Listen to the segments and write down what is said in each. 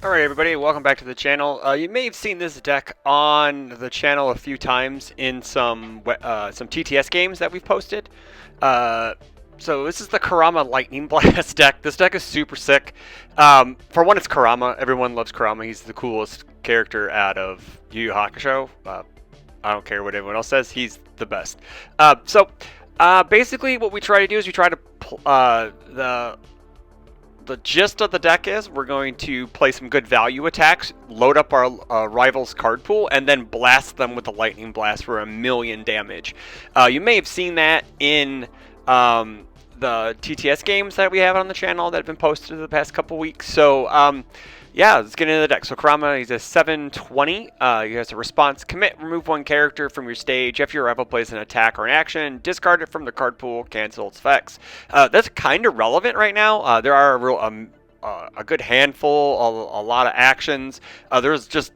Alright everybody, welcome back to the channel. You may have seen this deck on the channel a few times in some TTS games that we've posted. So this is the Kurama Lightning Blast deck. This deck is super sick. For one, it's Kurama. Everyone loves Kurama. He's the coolest character out of Yu Yu Hakusho. I don't care what everyone else says. He's the best. Basically what we try to do is we try to the gist of the deck is we're going to play some good value attacks, load up our rival's card pool, and then blast them with a lightning blast for 1,000,000 damage. You may have seen that in the TTS games that we have on the channel that have been posted in the past couple weeks. So yeah, let's get into the deck. So Kurama, he's a 7/20. He has a response: commit, remove one character from your stage. If your rival plays an attack or an action, discard it from the card pool, cancel its effects. That's kind of relevant right now. There are a good handful, a lot of actions. There's just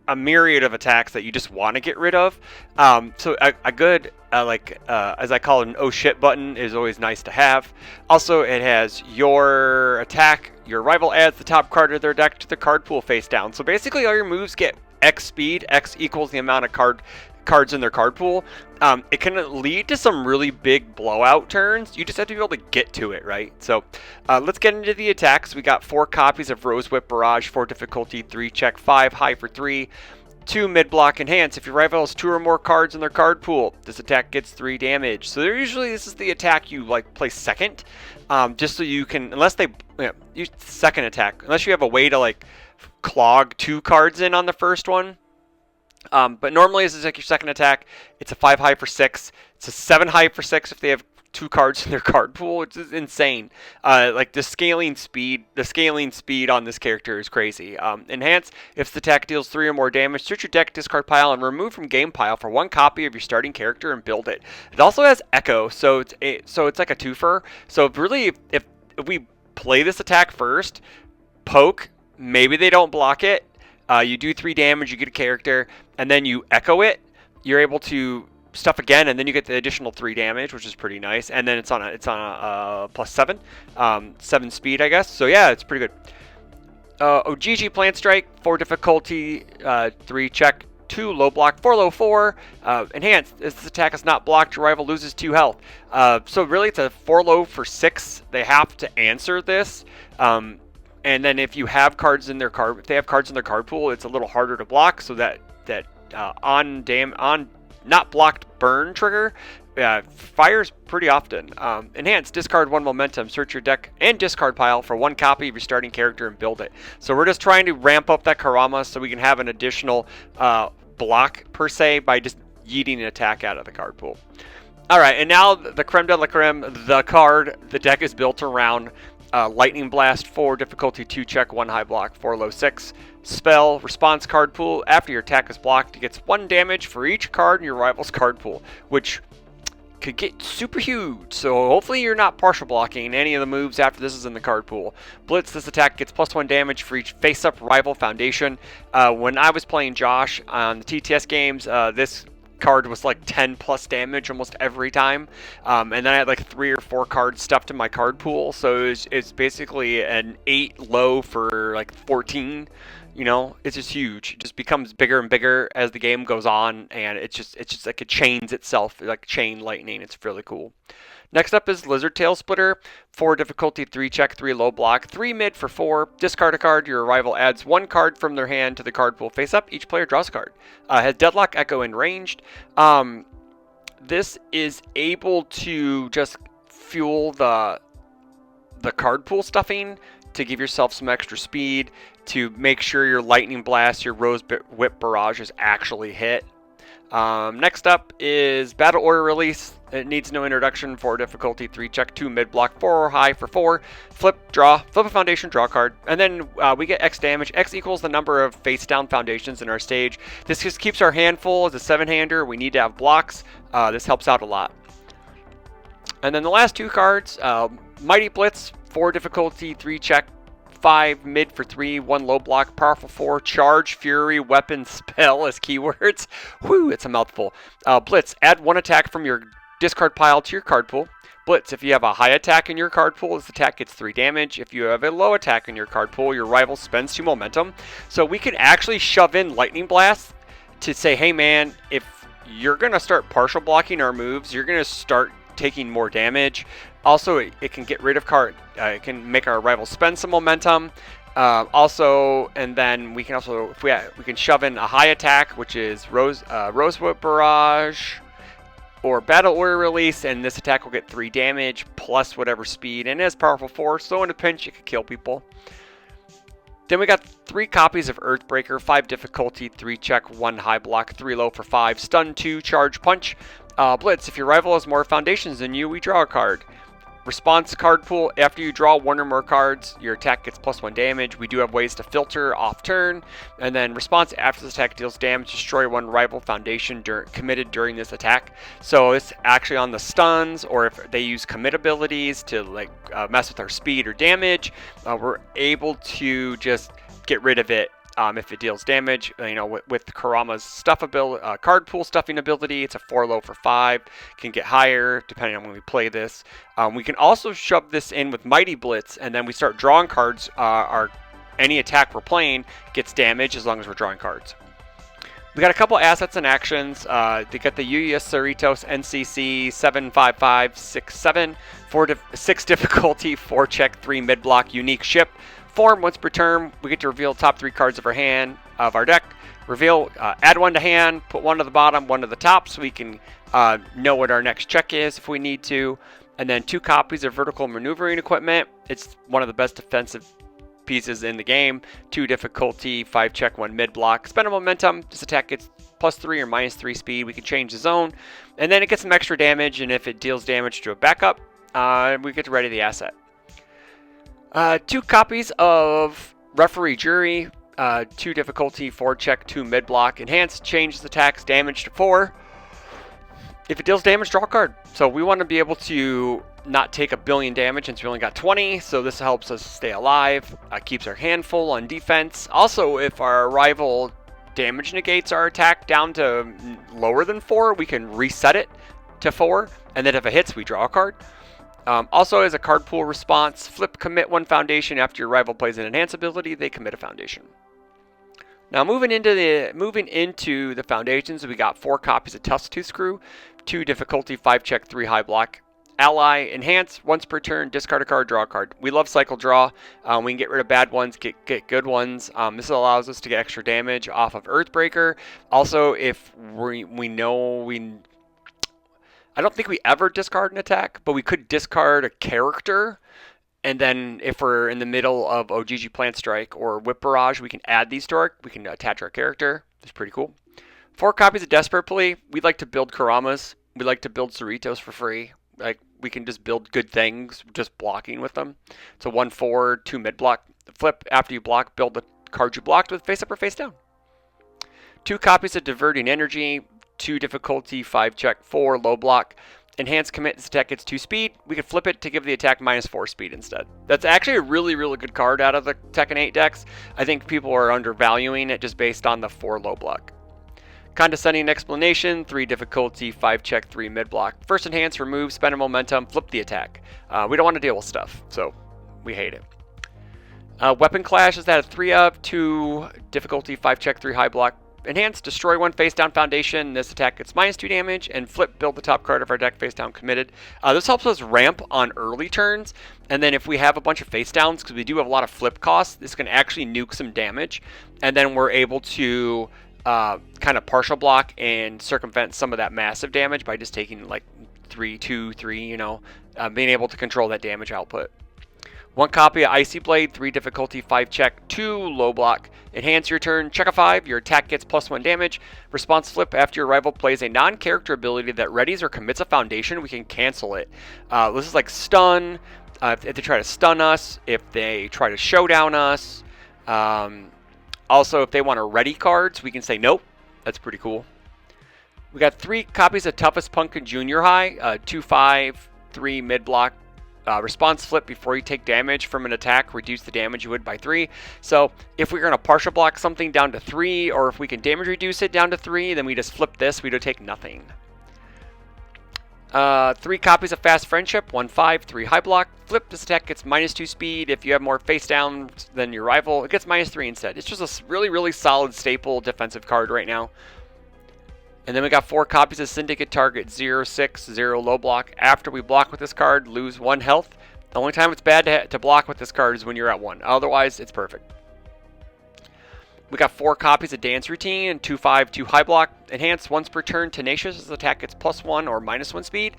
a myriad of attacks that you just want to get rid of. So a good, as I call it, an oh shit button is always nice to have. Also, it has your attack. Your rival adds the top card of their deck to the card pool face down. So basically all your moves get X speed. X equals the amount of cards in their card pool. It can lead to some really big blowout turns. You just have to be able to get to it, right? So let's get into the attacks. We got 4 copies of Rose Whip Barrage, 4 difficulty, 3 check, 5 high for 3, 2 mid block enhance. If your rival has 2 or more cards in their card pool, this attack gets 3 damage. So usually this is the attack you play second, just so you can, unless they use second attack, unless you have a way to clog 2 cards in on the first one. But normally this is your second attack. It's a 5 high for 6. It's a 7 high for 6 if they have 2 cards in their card pool. It's insane. The scaling speed on this character is crazy. Enhance: if the attack deals 3 or more damage, search your deck discard pile and remove from game pile for 1 copy of your starting character and build it. It also has Echo, so it's like a twofer. So really, if we play this attack first, poke, maybe they don't block it. You do 3 damage, you get a character, and then you echo it. You're able to stuff again, and then you get the additional 3 damage, which is pretty nice. And then it's on a +7, 7 speed, I guess. So yeah, it's pretty good. OGG Plant Strike, 4 difficulty, 3 check, 2 low block, 4 low 4. Enhanced: if this attack is not blocked, your rival loses 2 health. So really, it's a 4 low for 6. They have to answer this. And then if you have cards in their card, if they have cards in their card pool, it's a little harder to block. So that on not blocked burn trigger fires pretty often. Enhance: discard 1 momentum, search your deck and discard pile for 1 copy of your starting character and build it. So we're just trying to ramp up that Kurama so we can have an additional block per se by just yeeting an attack out of the card pool. All right, and now the creme de la creme, the deck is built around Lightning Blast, 4 difficulty, 2 check, 1 high block, 4 low 6. Spell: response card pool. After your attack is blocked, it gets 1 damage for each card in your rival's card pool, which could get super huge. So hopefully you're not partial blocking any of the moves after this is in the card pool. Blitz: this attack gets +1 damage for each face-up rival foundation. When I was playing Josh on the TTS games, this card was like 10+ damage almost every time, and then I had like 3 or 4 cards stuffed in my card pool, so it's basically an 8 low for like 14. You know, it's just huge. It just becomes bigger and bigger as the game goes on, and it's just like it chains itself, like chain lightning. It's really cool. Next up is Lizard Tail Splitter, 4 difficulty, 3 check, 3 low block, 3 mid for 4. Discard a card. Your rival adds 1 card from their hand to the card pool face up. Each player draws a card. Has Deadlock, Echo, and Ranged. This is able to just fuel the card pool stuffing to give yourself some extra speed, to make sure your Lightning Blast, your Rose Whip Barrages actually hit. Next up is Battle Order Release. It needs no introduction. 4 difficulty, 3 check, 2 mid block, 4 high for 4. Flip a foundation, draw a card. And then we get X damage. X equals the number of face down foundations in our stage. This just keeps our hand full. As a 7-hander, we need to have blocks. This helps out a lot. And then the last 2 cards, Mighty Blitz, 4 difficulty, 3 check, 5 mid for 3, 1 low block, powerful 4, charge, fury, weapon, spell as keywords. Whew, it's a mouthful. Blitz: add 1 attack from your discard pile to your card pool. Blitz, if you have a high attack in your card pool, this attack gets 3 damage. If you have a low attack in your card pool, your rival spends 2 momentum. So we can actually shove in Lightning Blast to say, hey man, if you're going to start partial blocking our moves, you're going to start taking more damage. Also, it can get rid of it can make our rival spend some momentum. And then we can also, if we can shove in a high attack, which is Rosewood Barrage or Battle Order Release, and this attack will get 3 damage plus whatever speed, and it has powerful force, so in a pinch it can kill people. Then we got 3 copies of Earthbreaker, 5 difficulty, 3 check, 1 high block, 3 low for 5, stun 2, charge punch. Blitz, if your rival has more foundations than you, we draw a card. Response card pool, after you draw 1 or more cards, your attack gets +1 damage. We do have ways to filter off turn. And then response, after this attack deals damage, destroy 1 rival foundation committed during this attack. So it's actually on the stuns, or if they use commit abilities to like mess with our speed or damage, we're able to just get rid of it. If it deals damage, with Kurama's card pool stuffing ability, it's a 4 low for 5. Can get higher depending on when we play this. We can also shove this in with Mighty Blitz, and then we start drawing cards. Any attack we're playing gets damage as long as we're drawing cards. We got a couple assets and actions. They got the UVSUltra NCC 75567, 6 difficulty, 4 check, 3 mid block, unique ship. Form, once per turn, we get to reveal top 3 cards of our deck. Reveal, add 1 to hand, put 1 to the bottom, 1 to the top, so we can know what our next check is if we need to. And then 2 copies of vertical maneuvering equipment. It's one of the best defensive pieces in the game. 2 difficulty, 5 check, 1 mid block. Spend a momentum. This attack gets +3 or -3 speed. We can change the zone, and then it gets some extra damage. And if it deals damage to a backup, we get to ready the asset. 2 copies of Referee Jury, 2 difficulty, 4 check, 2 mid block. Enhanced, changes attacks damage to 4. If it deals damage, draw a card. So we want to be able to not take 1 billion damage since we only got 20. So this helps us stay alive, keeps our hand full on defense. Also, if our rival damage negates our attack down to lower than 4, we can reset it to 4. And then if it hits, we draw a card. Also, as a card pool response, flip commit 1 foundation after your rival plays an enhance ability, they commit a foundation. Now moving into the foundations, we got 4 copies of Tusk Tooth Screw, 2 difficulty, 5 check, 3 high block. Ally, enhance, once per turn, discard a card, draw a card. We love cycle draw. We can get rid of bad ones, get good ones. This allows us to get extra damage off of Earthbreaker. Also, if we know I don't think we ever discard an attack, but we could discard a character, and then if we're in the middle of OGG Plant Strike or Whip Barrage, we can add these to we can attach our character. It's pretty cool. 4 copies of Desperate Plea. We'd like to build Kuramas. We like to build Cerritos for free. Like, we can just build good things just blocking with them. So 1/4, 2 mid block. Flip, after you block, build the card you blocked with face up or face down. 2 copies of Diverting Energy. 2 difficulty, 5 check, 4 low block. Enhance commit, this attack gets 2 speed. We could flip it to give the attack -4 speed instead. That's actually a really, really good card out of the Tekken 8 decks. I think people are undervaluing it just based on the 4 low block. Condescending Explanation, 3 difficulty, 5 check, 3 mid block. First enhance, remove, spend a momentum, flip the attack. We don't want to deal with stuff, so we hate it. Weapon Clash is that a 3 of, 2 difficulty, 5 check, 3 high block. Enhance, destroy 1 face down foundation. This attack gets -2 damage, and flip, build the top card of our deck face down committed. This helps us ramp on early turns, and then if we have a bunch of face downs, because we do have a lot of flip costs, this can actually nuke some damage, and then we're able to kind of partial block and circumvent some of that massive damage by just taking like 3, 2, 3, being able to control that damage output. 1 copy of Icy Blade, 3 difficulty, 5 check, 2 low block. Enhance your turn, check a 5, your attack gets +1 damage. Response flip, after your rival plays a non-character ability that readies or commits a foundation, we can cancel it. This is like stun, if they try to stun us, if they try to showdown us. Also, if they want to ready cards, we can say nope. That's pretty cool. We got 3 copies of Toughest Punk in Junior High, 2, 5, 3 mid block. Response flip, before you take damage from an attack, reduce the damage you would by 3. So if we're going to partial block something down to 3, or if we can damage reduce it down to 3, then we just flip this, we don't take nothing. 3 copies of Fast Friendship, 1/5, 3 high block. Flip, this attack gets -2 speed. If you have more face down than your rival, it gets -3 instead. It's just a really, really solid staple defensive card right now. And then we got 4 copies of Syndicate Target, 0/6, 0 low block. After we block with this card, lose 1 health. The only time it's bad to block with this card is when you're at 1. Otherwise, it's perfect. We got 4 copies of Dance Routine and 2/5, 2 high block. Enhanced once per turn. Tenacious. This attack gets +1 or -1 speed.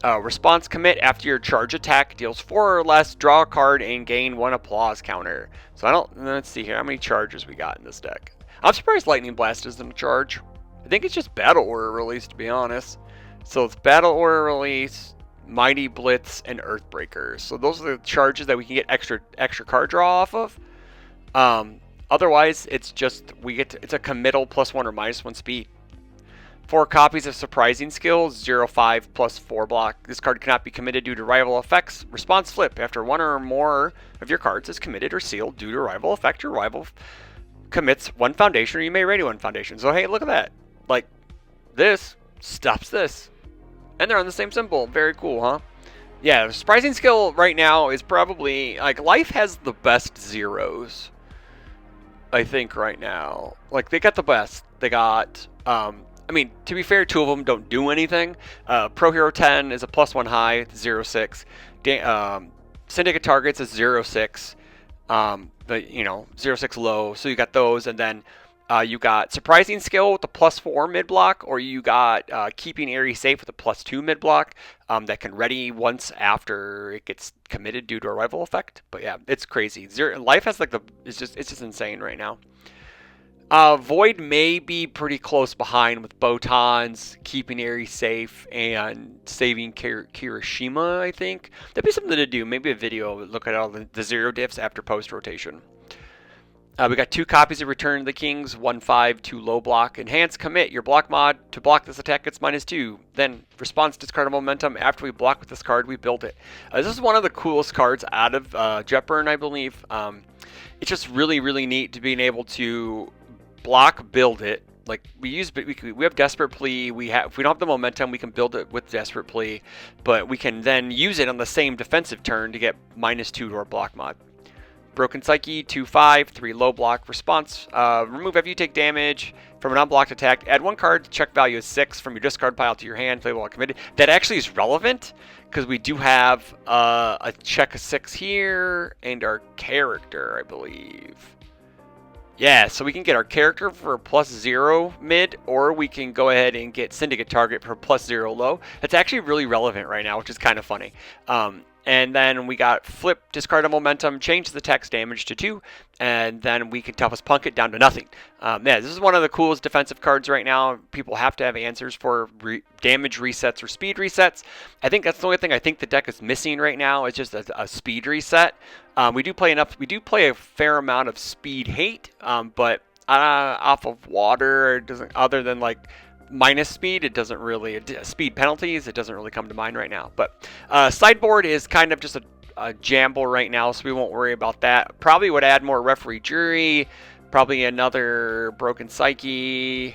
Response commit after your charge attack deals 4 or less. Draw a card and gain 1 applause counter. So let's see here how many charges we got in this deck. I'm surprised Lightning Blast isn't a charge. I think it's just Battle Order Release, to be honest. So it's Battle Order Release, Mighty Blitz, and Earthbreaker. So those are the charges that we can get extra card draw off of. Otherwise, it's just it's a committal +1 or -1 speed. 4 copies of Surprising Skills, 0/5 +4 block. This card cannot be committed due to rival effects. Response flip. After 1 or more of your cards is committed or sealed due to rival effect, your rival commits 1 foundation, or you may radio 1 foundation. So hey, look at that. Like, this stops this. And they're on the same symbol. Very cool, huh? Yeah, Surprising Skill right now is probably, like, Life has the best zeros, I think, right now. Like, they got the best. They got, I mean, to be fair, 2 of them don't do anything. Pro Hero 10 is a +1 high, 0/6. Syndicate Targets is 0/6. But, 0/6 low. So you got those, and then you got Surprising Skill with a +4 mid block, or you got Keeping Area Safe with a +2 mid block that can ready once after it gets committed due to a rival effect. But yeah, it's crazy. Life has like it's just insane right now. Void may be pretty close behind with Botan's Keeping Area Safe and Saving Kirishima, I think. That'd be something to do. Maybe a video, look at all the zero diffs after post rotation. We got 2 copies of Return of the Kings, 1/5, 2 low block. Enhance commit. Your block mod to block this attack gets -2. Then response discard momentum. After we block with this card, we build it. This is one of the coolest cards out of Jetburn, I believe. It's just really, really neat to being able to block, build it. Like we have Desperate Plea. If we don't have the momentum, we can build it with Desperate Plea, but we can then use it on the same defensive turn to get -2 to our block mod. Broken Psyche, 2/5, 3 low block. Response, remove after you take damage from an unblocked attack. Add 1 card, check value is 6 from your discard pile to your hand, play while committed. That actually is relevant, because we do have a check of 6 here, and our character, I believe. Yeah, so we can get our character for a +0 mid, or we can go ahead and get Syndicate Target for +0 low. That's actually really relevant right now, which is kind of funny. And then we got flip, discard a momentum, change the text damage to 2, and then we can Toughest Punk it down to nothing. Yeah, this is one of the coolest defensive cards right now. People have to have answers for damage resets or speed resets. I think that's the only thing I think the deck is missing right now. It's just a speed reset. We do play a fair amount of speed hate, but off of water, it doesn't, other than like minus speed, it doesn't really, speed penalties, it doesn't really come to mind right now. But sideboard is kind of just a jamble right now, so we won't worry about that. Probably would add more Referee Jury, probably another Broken Psyche,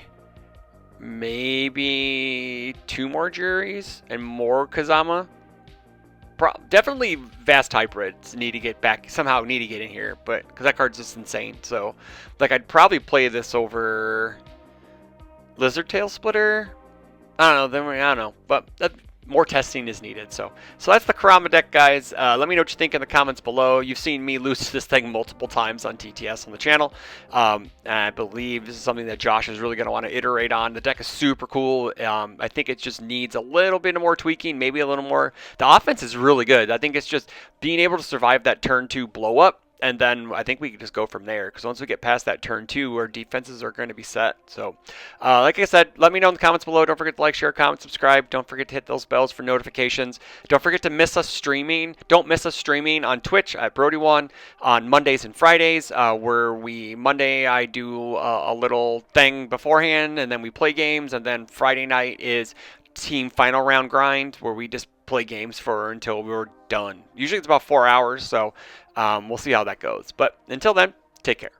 maybe 2 more Juries and more Kazama. Definitely Vast Hybrids need to get back, somehow need to get in here, but because that card's just insane. So like I'd probably play this over Lizard Tail Splitter. I don't know, but more testing is needed. So that's the Kurama deck, guys. Let me know what you think in the comments below. You've seen me lose this thing multiple times on TTS on the channel. I believe this is something that Josh is really going to want to iterate on. The deck is super cool. I think it just needs a little bit more tweaking, maybe a little more. The offense is really good. I think it's just being able to survive that turn 2 blow up. And then I think we can just go from there, because once we get past that turn 2, our defenses are going to be set. So, like I said, let me know in the comments below. Don't forget to like, share, comment, subscribe. Don't forget to hit those bells for notifications. Don't forget to miss us streaming. Don't miss us streaming on Twitch at Brody1 on Mondays and Fridays, where Monday I do a little thing beforehand, and then we play games. And then Friday night is team final round grind, where we just play games until we're done. Usually it's about 4 hours, so we'll see how that goes. But until then, take care.